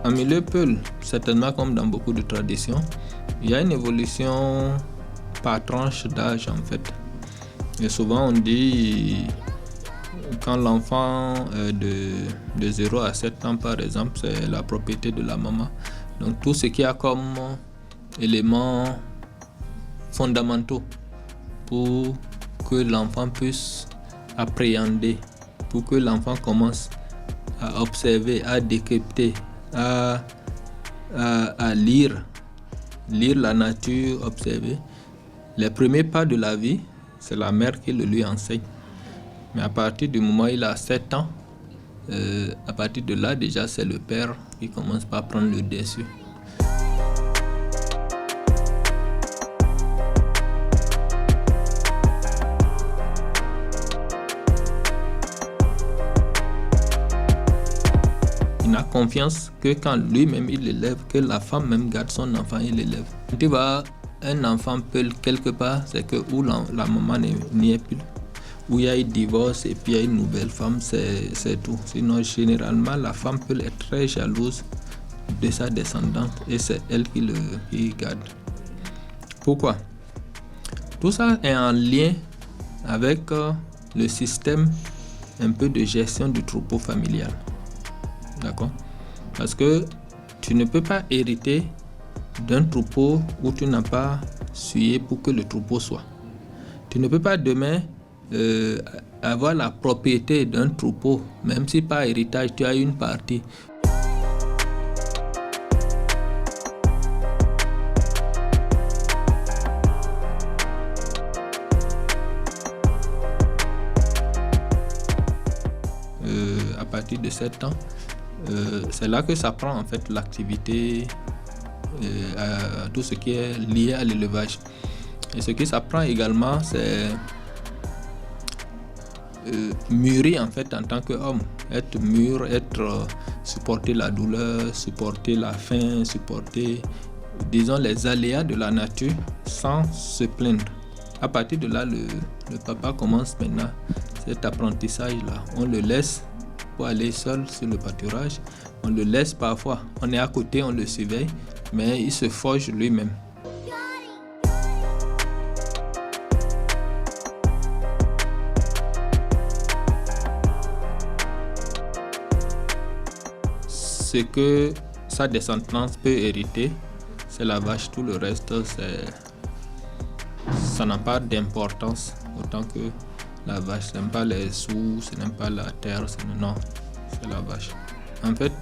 En milieu Peul, certainement comme dans beaucoup de traditions, il y a une évolution par tranche d'âge en fait. Et souvent on dit, quand l'enfant de 0 à 7 ans par exemple, c'est la propriété de la maman. Donc tout ce qui a comme éléments fondamentaux pour que l'enfant puisse appréhender, pour que l'enfant commence à observer, à décrypter, à lire la nature, observer. Les premiers pas de la vie, c'est la mère qui le lui enseigne. Mais à partir du moment où il a 7 ans, à partir de là, déjà, c'est le père qui commence par prendre le dessus. Il n'a confiance que quand lui-même il l'élève, que la femme même garde son enfant et l'élève. Tu vois, un enfant peut quelque part, c'est que où la maman n'y est plus, où il y a eu divorce et puis il y a une nouvelle femme, c'est tout. Sinon, généralement, la femme peut être très jalouse de sa descendante et c'est elle qui garde. Pourquoi? Tout ça est en lien avec le système un peu de gestion du troupeau familial. D'accord? Parce que tu ne peux pas hériter d'un troupeau où tu n'as pas sué pour que le troupeau soit. Tu ne peux pas demain avoir la propriété d'un troupeau, même si par héritage tu as une partie. À partir de 7 ans, c'est là que ça prend en fait l'activité, à tout ce qui est lié à l'élevage. Et ce qui s'apprend également, c'est mûrir en fait en tant qu'homme, être mûr, supporter la douleur, supporter la faim, supporter, disons, les aléas de la nature sans se plaindre. À partir de là, le papa commence maintenant cet apprentissage-là. On le laisse pour aller seul sur le pâturage. On le laisse parfois. On est à côté, on le surveille, mais il se forge lui-même. Ce que sa descendance peut hériter, c'est la vache. Tout le reste, ça n'a pas d'importance autant que la vache. Ce n'est pas les sous, ce n'est pas la terre, non, c'est la vache. En fait,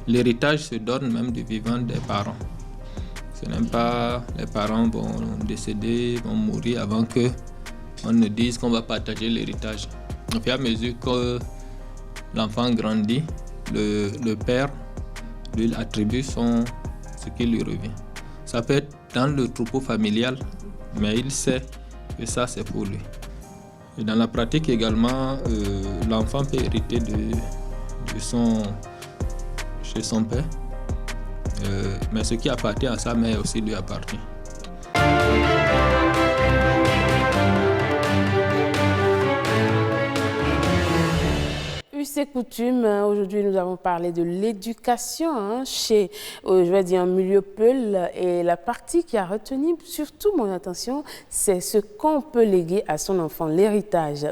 l'héritage se donne même du vivant des parents. Ce n'est pas les parents vont décéder, vont mourir avant que on ne dise qu'on va partager l'héritage. Au fur et à mesure que l'enfant grandit, le père lui attribue ce qui lui revient. Ça peut être dans le troupeau familial, mais il sait que ça c'est pour lui. Et dans la pratique également, l'enfant peut hériter chez son père, mais ce qui appartient à sa mère aussi lui appartient. Ces coutumes, aujourd'hui nous avons parlé de l'éducation chez, je vais dire, en milieu Peul, et la partie qui a retenu surtout mon attention, c'est ce qu'on peut léguer à son enfant, l'héritage.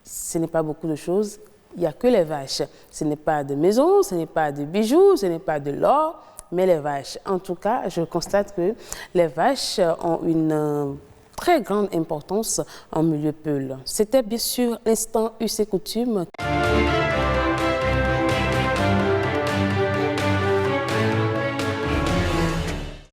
Ce n'est pas beaucoup de choses, il n'y a que les vaches. Ce n'est pas de maison, ce n'est pas de bijoux, ce n'est pas de l'or, mais les vaches. En tout cas, je constate que les vaches ont une très grande importance en milieu Peul. C'était bien sûr l'instant UC Coutume.